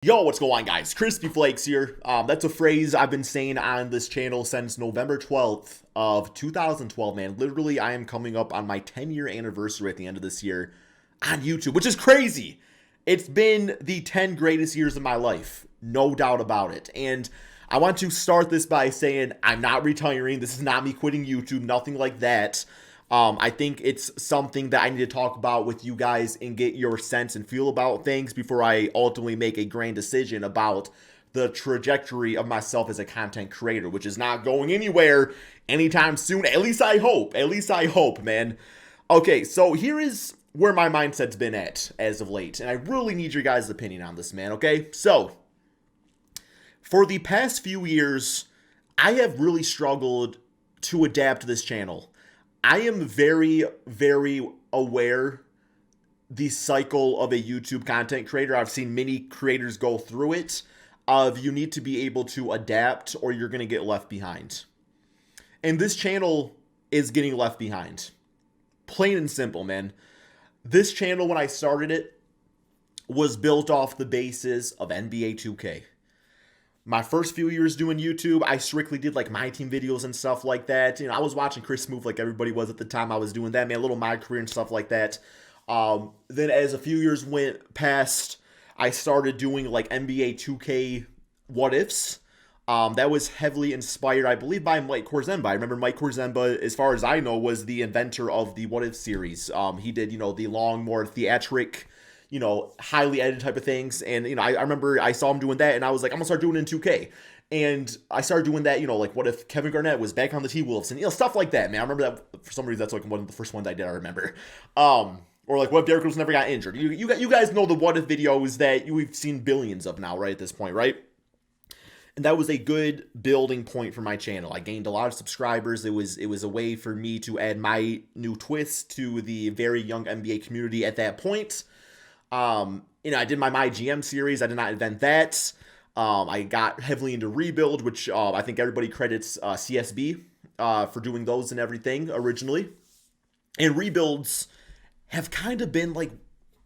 Yo, what's going on, guys? Crispy Flakes here. That's a phrase I've been saying on this channel since November 12th of 2012, man. Literally, I am coming up on my 10-year anniversary at the end of this year on YouTube, which is crazy. It's been the 10 greatest years of my life, no doubt about it. And I want to start this by saying I'm not retiring. This is not me quitting YouTube, nothing like that. I think it's something that I need to talk about with you guys and get your sense and feel about things before I ultimately make a grand decision about the trajectory of myself as a content creator, which is not going anywhere anytime soon. At least I hope. At least I hope, man. Okay, so here is where my mindset's been at as of late, and I really need your guys' opinion on this, man, okay? So, for the past few years, I have really struggled to adapt to this channel. I am very, very aware the cycle of a YouTube content creator. I've seen many creators go through it of you need to be able to adapt or you're going to get left behind. And this channel is getting left behind. Plain and simple, man. This channel, when I started it, was built off the basis of NBA 2K. My first few years doing YouTube, I strictly did like my team videos and stuff like that. You know, I was watching Chris Smoove like everybody was at the time I was doing that, man, a little my career and stuff like that. Then as a few years went past, I started doing like NBA 2K what ifs. That was heavily inspired, I believe, by Mike Korzemba. I remember Mike Korzemba, as far as I know, was the inventor of the What If series. He did, the long, more theatric, highly edited type of things. And, I remember I saw him doing that and I was like, I'm gonna start doing it in 2K. And I started doing that, like what if Kevin Garnett was back on the T-Wolves and, stuff like that, man. I remember that for some reason, that's like one of the first ones I did, I remember. Or like what if Derrick Rose never got injured? You guys know the what if videos that we've seen billions of now, right, at this point, right? And that was a good building point for my channel. I gained a lot of subscribers. It was a way for me to add my new twist to the very young NBA community at that point. I did my GM series. I did not invent that. I got heavily into Rebuild, which I think everybody credits CSB for doing those and everything originally. And Rebuilds have kind of been like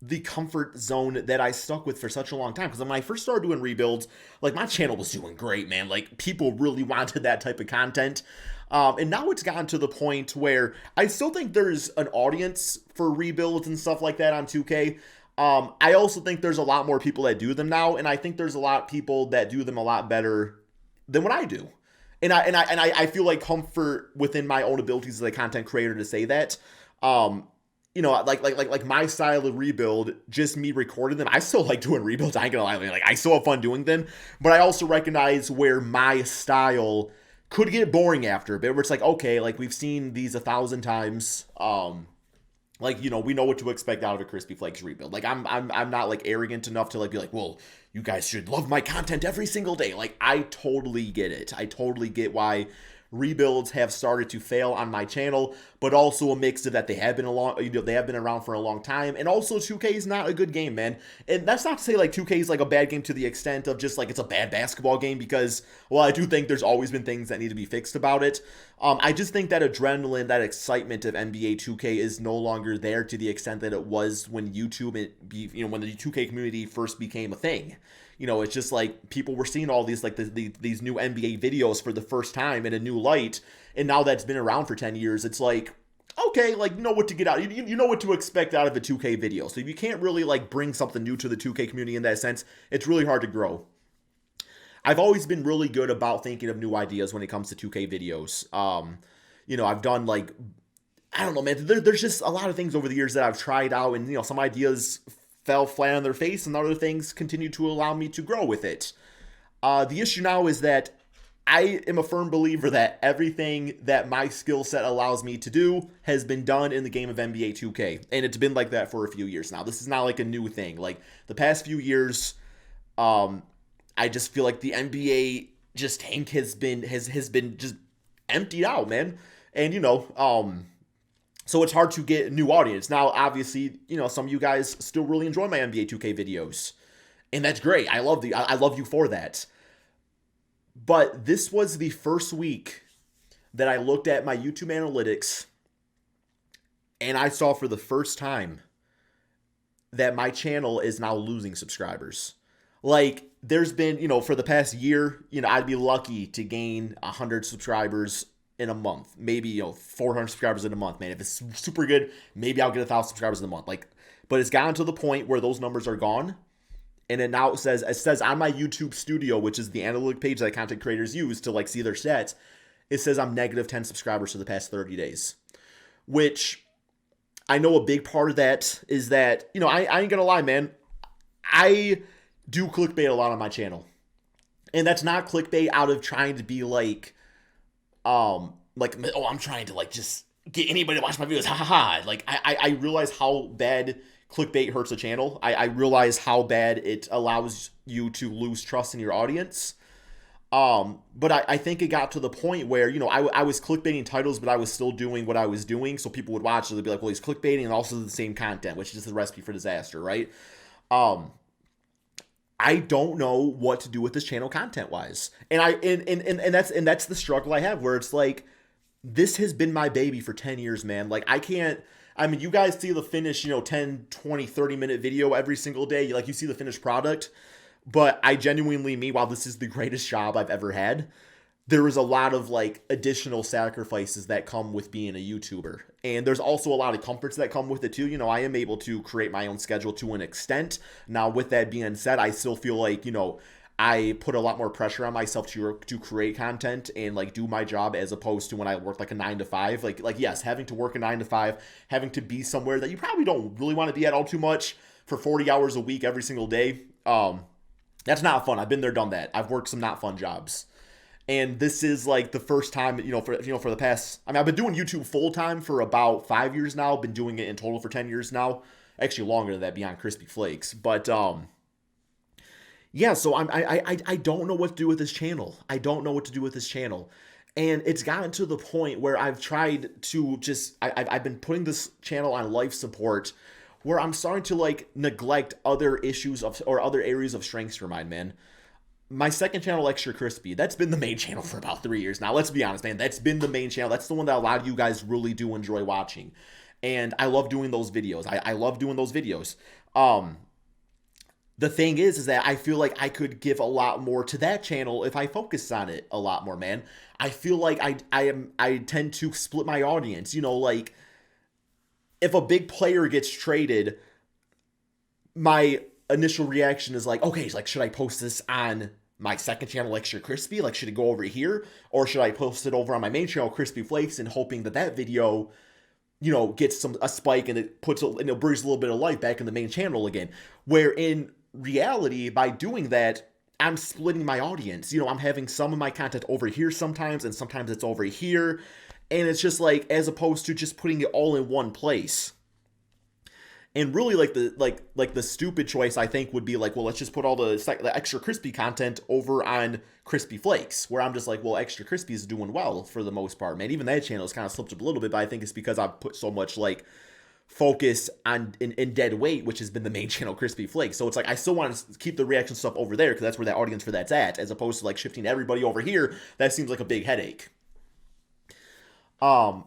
the comfort zone that I stuck with for such a long time. Because when I first started doing Rebuilds, like my channel was doing great, man. Like people really wanted that type of content. And now it's gotten to the point where I still think there's an audience for Rebuilds and stuff like that on 2K. I also think there's a lot more people that do them now, and I think there's a lot of people that do them a lot better than what I do. And I feel like comfort within my own abilities as a content creator to say that. Like my style of Rebuild, just me recording them. I still like doing Rebuilds. I ain't gonna lie, like I still have fun doing them, but I also recognize where my style could get boring after a bit. Where it's like, okay, like we've seen these 1,000 times. We know what to expect out of a Crispy Flakes Rebuild. Like I'm not like arrogant enough to like be like, well, you guys should love my content every single day. Like I totally get it. I totally get why Rebuilds have started to fail on my channel, but also a mix of that they have been they have been around for a long time, and also 2K is not a good game, man. And that's not to say like 2K is like a bad game to the extent of just like it's a bad basketball game, because I do think there's always been things that need to be fixed about it. I just think that adrenaline, that excitement of NBA 2K is no longer there to the extent that it was when YouTube, when the 2K community first became a thing. It's just like people were seeing all these like these new NBA videos for the first time in a new light, and now that's been around for 10 years, it's like, okay, like you know what to get out. You know what to expect out of a 2K video. So if you can't really like bring something new to the 2K community in that sense, it's really hard to grow. I've always been really good about thinking of new ideas when it comes to 2K videos. I've done like, I don't know, man. There's just a lot of things over the years that I've tried out, and some ideas fell flat on their face, and other things continue to allow me to grow with it. The issue now is that I am a firm believer that everything that my skill set allows me to do has been done in the game of NBA 2K, and it's been like that for a few years now. This is not like a new thing. Like the past few years, I just feel like the NBA just tank has been just emptied out, man. And so it's hard to get a new audience. Now, obviously, some of you guys still really enjoy my NBA 2K videos, and that's great. I love you for that. But this was the first week that I looked at my YouTube analytics, and I saw for the first time that my channel is now losing subscribers. Like, there's been, for the past year, I'd be lucky to gain 100 subscribers in a month. Maybe, 400 subscribers in a month, man. If it's super good, maybe I'll get 1,000 subscribers in a month. Like, but it's gotten to the point where those numbers are gone. And it says on my YouTube Studio, which is the analytic page that content creators use to like see their stats, it says I'm negative 10 subscribers for the past 30 days. Which I know a big part of that is that, I ain't gonna lie, man. I do clickbait a lot on my channel. And that's not clickbait out of trying to be oh, I'm trying to like just get anybody to watch my videos. Ha ha ha. Like I realize how bad clickbait hurts a channel. I realize how bad it allows you to lose trust in your audience. But I think it got to the point where, I was clickbaiting titles, but I was still doing what I was doing. So people would watch it. They'd be like, well, he's clickbaiting and also the same content, which is just the recipe for disaster, right? I don't know what to do with this channel content wise. And that's the struggle I have, where it's like, this has been my baby for 10 years, man. Like, you guys see the finished, 10, 20, 30-minute video every single day. Like, you see the finished product. But I genuinely mean, while this is the greatest job I've ever had, there is a lot of, like, additional sacrifices that come with being a YouTuber. And there's also a lot of comforts that come with it, too. I am able to create my own schedule to an extent. Now, with that being said, I still feel like, I put a lot more pressure on myself to create content and like do my job, as opposed to when I work like a 9 to 5. Like yes, having to work a 9 to 5, having to be somewhere that you probably don't really want to be at all too much for 40 hours a week every single day. That's not fun. I've been there, done that. I've worked some not fun jobs. And this is like the first time, for the past, I've been doing YouTube full time for about 5 years now. Been doing it in total for 10 years now. Actually longer than that, beyond Crispy Flakes. But yeah, so I don't know what to do with this channel. I don't know what to do with this channel. And it's gotten to the point where I've tried to I've been putting this channel on life support, where I'm starting to like neglect other issues or other areas of strengths for mine, man. My second channel, Extra Crispy, that's been the main channel for about 3 years now. Let's be honest, man. That's been the main channel. That's the one that a lot of you guys really do enjoy watching. And I love doing those videos. I love doing those videos. The thing is that I feel like I could give a lot more to that channel if I focus on it a lot more, man. I feel like I tend to split my audience. Like, if a big player gets traded, my initial reaction is like, okay, like, should I post this on my second channel, Extra Crispy? Like, should it go over here? Or should I post it over on my main channel, Crispy Flakes, and hoping that video, gets a spike and it breathes a little bit of life back in the main channel again? Where in reality, by doing that, I'm splitting my audience. I'm having some of my content over here sometimes, and sometimes it's over here. And it's just like, as opposed to just putting it all in one place. And really, like the stupid choice, I think, would be like, well, let's just put all the Extra Crispy content over on Crispy Flakes, where I'm just like, well, Extra Crispy is doing well for the most part, man. Even that channel has kind of slipped up a little bit, but I think it's because I've put so much like focus on in dead weight, which has been the main channel, Crispy Flakes. So it's like, I still want to keep the reaction stuff over there, because that's where that audience for that's at, as opposed to like shifting everybody over here. That seems like a big headache. I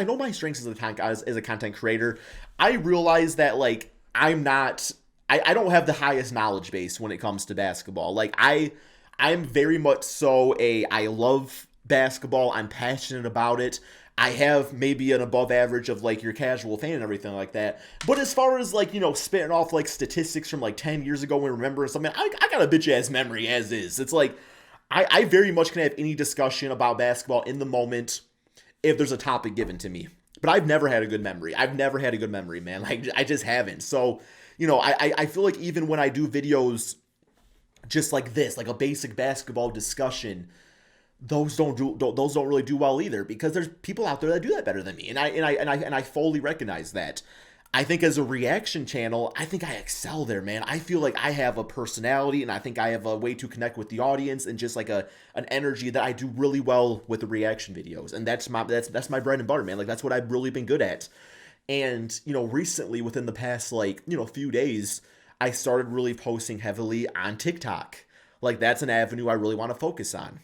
know my strengths as a content creator. I realize that like I don't have the highest knowledge base when it comes to basketball. Like I'm very much so I love basketball. I'm passionate about it. I have maybe an above average of like your casual fan and everything like that. But as far as like, spitting off like statistics from like 10 years ago and remembering something, I got a bitch ass memory as is. It's like, I very much can have any discussion about basketball in the moment if there's a topic given to me. But I've never had a good memory. I've never had a good memory, man. Like, I just haven't. So, I feel like even when I do videos just like this, like a basic basketball discussion, those don't really do well either, because there's people out there that do that better than me, and I fully recognize that. I think as a reaction channel, I think I excel there, man. I feel like I have a personality, and I think I have a way to connect with the audience, and just like an energy that I do really well with the reaction videos, and that's my bread and butter, man. Like, that's what I've really been good at. And recently, within the past few days, I started really posting heavily on TikTok. Like, that's an avenue I really want to focus on.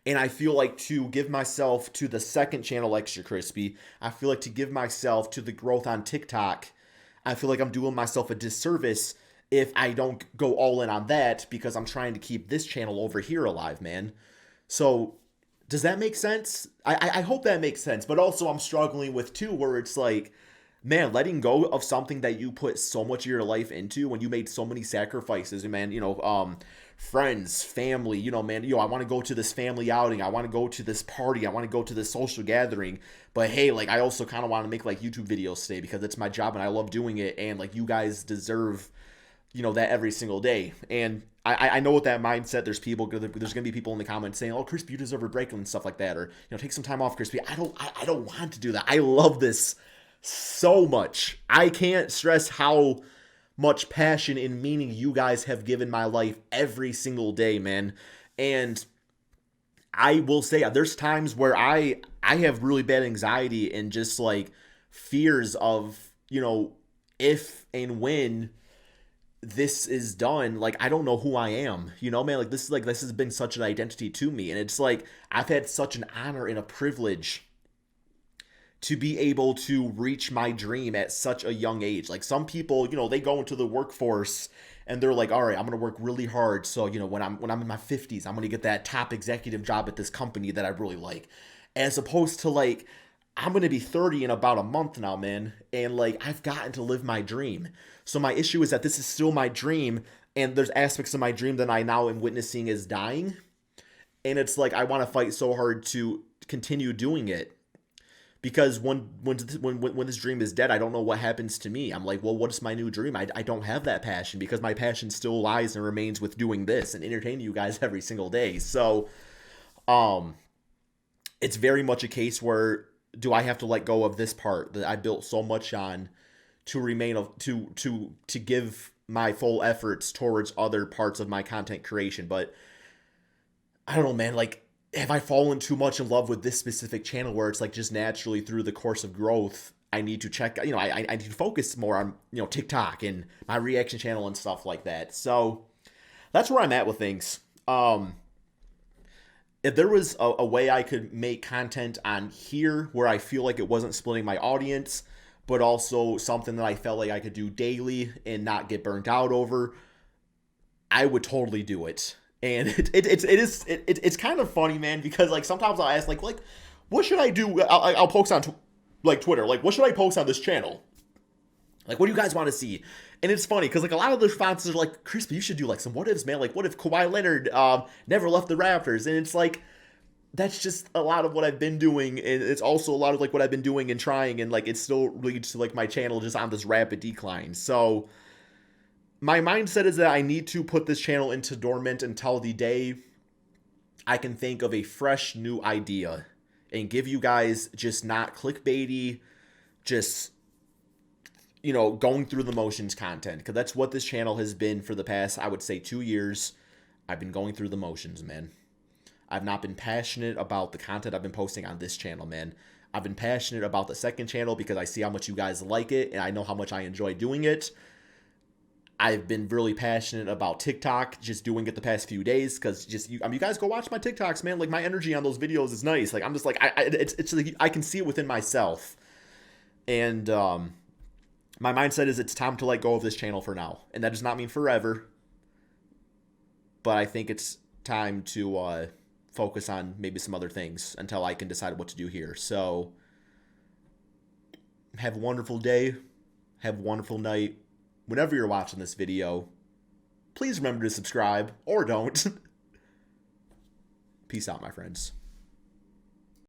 And I feel like to give myself to the second channel, Extra Crispy, I feel like to give myself to the growth on TikTok, I feel like I'm doing myself a disservice if I don't go all in on that because I'm trying to keep this channel over here alive, man. So does that make sense? I hope that makes sense. But also I'm struggling with too, where it's like, man, letting go of something that you put so much of your life into, when you made so many sacrifices, and man, friends, family, man, I want to go to this family outing, I want to go to this party, I want to go to this social gathering, but hey, like, I also kind of want to make like YouTube videos today because it's my job and I love doing it, and like, you guys deserve, that every single day. And I know with that mindset, there's gonna be people in the comments saying, "Oh, Crispy, you deserve a break," and stuff like that, or take some time off, Crispy. I don't want to do that. I love this so much. I can't stress how much passion and meaning you guys have given my life every single day, man. And I will say, there's times where I have really bad anxiety and just like fears of, if and when this is done, like, I don't know who I am, man. Like, this has been such an identity to me, and it's like I've had such an honor and a privilege to be able to reach my dream at such a young age. Like, some people, they go into the workforce and they're like, all right, I'm going to work really hard. So, when I'm in my 50s, I'm going to get that top executive job at this company that I really like. As opposed to, like, I'm going to be 30 in about a month now, man. And like, I've gotten to live my dream. So my issue is that this is still my dream. And there's aspects of my dream that I now am witnessing is dying. And it's like, I want to fight so hard to continue doing it. Because when this dream is dead, I don't know what happens to me. I'm like, well, what is my new dream? I don't have that passion, because my passion still lies and remains with doing this and entertaining you guys every single day. So, it's very much a case where, do I have to let go of this part that I built so much on to remain to give my full efforts towards other parts of my content creation? But I don't know, man. Like, have I fallen too much in love with this specific channel where it's like, just naturally through the course of growth, I need to check, I need to focus more on, TikTok and my reaction channel and stuff like that. So that's where I'm at with things. If there was a way I could make content on here where I feel like it wasn't splitting my audience, but also something that I felt like I could do daily and not get burnt out over, I would totally do it. And it's kind of funny, man, because like sometimes I'll ask like what should I do? I'll post on Twitter, like, what should I post on this channel? Like, what do you guys want to see? And it's funny because like a lot of the responses are like, Crispy, you should do like some what ifs, man. Like, what if Kawhi Leonard never left the Raptors? And it's like, that's just a lot of what I've been doing, and it's also a lot of like what I've been doing and trying, and like it still leads to like my channel just on this rapid decline. So my mindset is that I need to put this channel into dormant until the day I can think of a fresh new idea and give you guys just not clickbaity, just, going through the motions content. Because that's what this channel has been for the past, I would say, 2 years. I've been going through the motions, man. I've not been passionate about the content I've been posting on this channel, man. I've been passionate about the second channel because I see how much you guys like it, and I know how much I enjoy doing it. I've been really passionate about TikTok, just doing it the past few days, because you guys go watch my TikToks, man. Like, my energy on those videos is nice. Like, I'm just like, it's like, I can see it within myself. And my mindset is it's time to let go of this channel for now. And that does not mean forever. But I think it's time to focus on maybe some other things until I can decide what to do here. So, have a wonderful day. Have a wonderful night. Whenever you're watching this video, please remember to subscribe, or don't. Peace out, my friends.